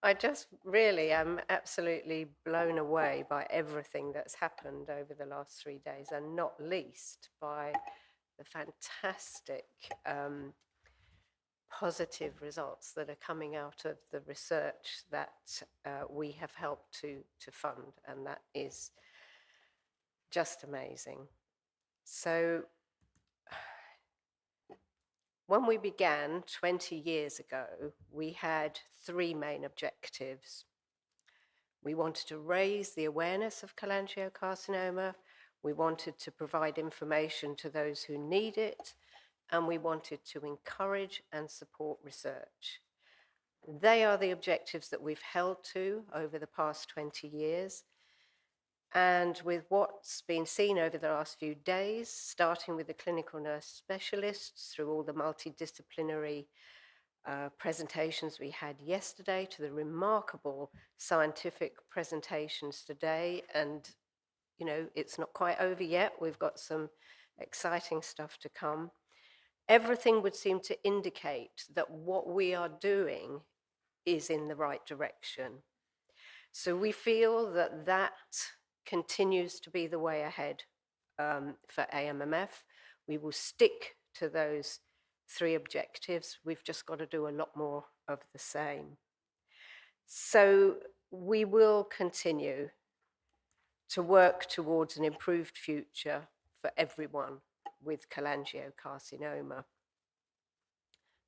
I just really am absolutely blown away by everything that's happened over the last 3 days, and not least by the fantastic positive results that are coming out of the research that we have helped to fund, and that is just amazing. So when we began 20 years ago, we had three main objectives. We wanted to raise the awareness of cholangiocarcinoma, we wanted to provide information to those who need it, and we wanted to encourage and support research. They are the objectives that we've held to over the past 20 years. And with what's been seen over the last few days, starting with the clinical nurse specialists, through all the multidisciplinary presentations we had yesterday, to the remarkable scientific presentations today. And, you know, it's not quite over yet. We've got some exciting stuff to come. Everything would seem to indicate that what we are doing is in the right direction. So we feel that that continues to be the way ahead for AMMF. We will stick to those three objectives. We've just got to do a lot more of the same. So we will continue to work towards an improved future for everyone with cholangiocarcinoma.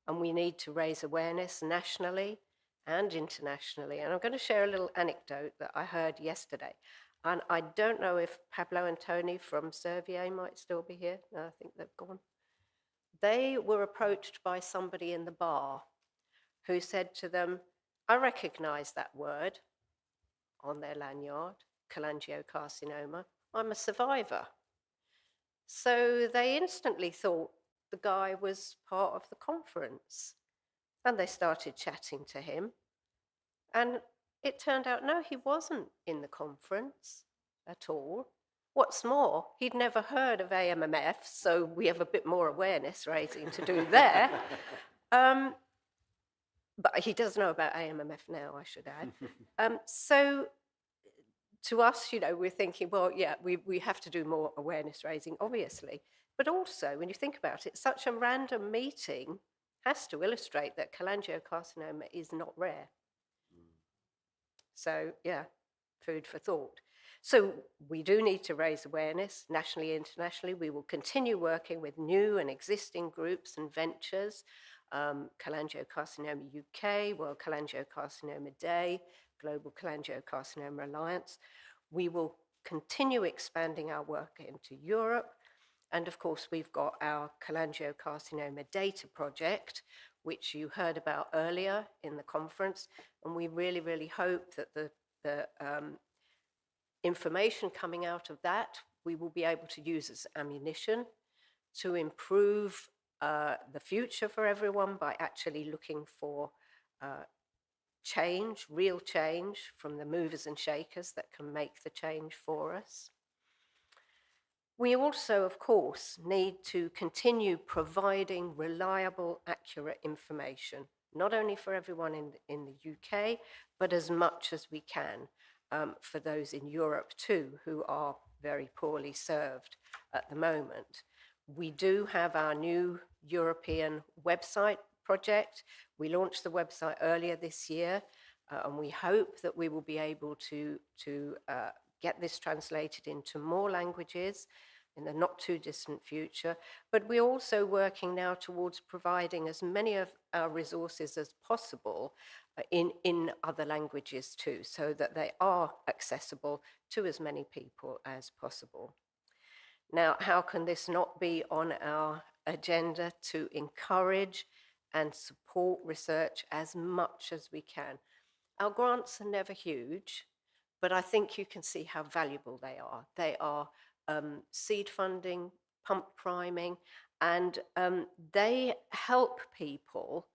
And we need to raise awareness nationally and internationally. And I'm going to share a little anecdote that I heard yesterday. And I don't know if Pablo and Tony from Servier might still be here. No, I think they've gone. They were approached by somebody in the bar who said to them, I recognize that word on their lanyard, cholangiocarcinoma. I'm a survivor. So they instantly thought the guy was part of the conference. And they started chatting to him. And it turned out, no, he wasn't in the conference at all. What's more, he'd never heard of AMMF, so we have a bit more awareness raising to do there. But he does know about AMMF now, I should add. So to us, you know, we're thinking, well, yeah, we have to do more awareness raising, obviously. But also, when you think about it, such a random meeting has to illustrate that cholangiocarcinoma is not rare. So, yeah, food for thought. So we do need to raise awareness nationally, internationally. We will continue working with new and existing groups and ventures, Cholangiocarcinoma UK, World Cholangiocarcinoma Day, Global Cholangiocarcinoma Alliance. We will continue expanding our work into Europe. And of course, we've got our cholangiocarcinoma data project, which you heard about earlier in the conference. And we really, really hope that the information coming out of that, we will be able to use as ammunition to improve the future for everyone by actually looking for change, real change from the movers and shakers that can make the change for us. We also, of course, need to continue providing reliable, accurate information, not only for everyone in the UK, but as much as we can for those in Europe too, who are very poorly served at the moment. We do have our new European website project. We launched the website earlier this year, and we hope that we will be able to get this translated into more languages in the not too distant future. But we're also working now towards providing as many of our resources as possible in other languages too, so that they are accessible to as many people as possible. Now, how can this not be on our agenda to encourage and support research as much as we can? Our grants are never huge, but I think you can see how valuable they are. They are seed funding, pump priming, and they help people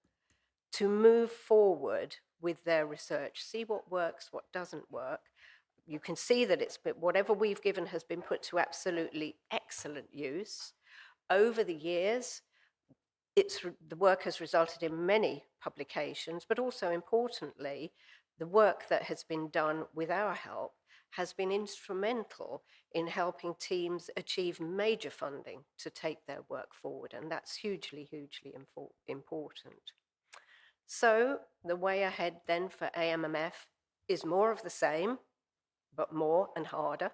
to move forward with their research, see what works, what doesn't work. You can see that whatever we've given has been put to absolutely excellent use. Over the years, the work has resulted in many publications, but also importantly, the work that has been done with our help has been instrumental in helping teams achieve major funding to take their work forward, and that's hugely, hugely important. So the way ahead then for AMMF is more of the same, but more and harder.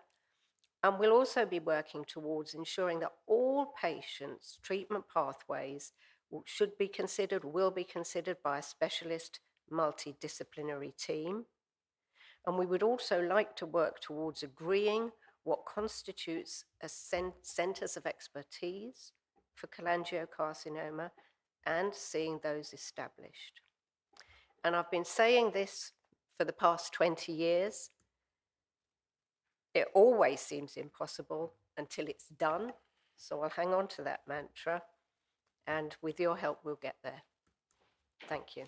And we'll also be working towards ensuring that all patients' treatment pathways should be considered, will be considered by a specialist multidisciplinary team. And we would also like to work towards agreeing what constitutes as centers of expertise for cholangiocarcinoma and seeing those established. And I've been saying this for the past 20 years. It always seems impossible until it's done. So I'll hang on to that mantra. And with your help, we'll get there. Thank you.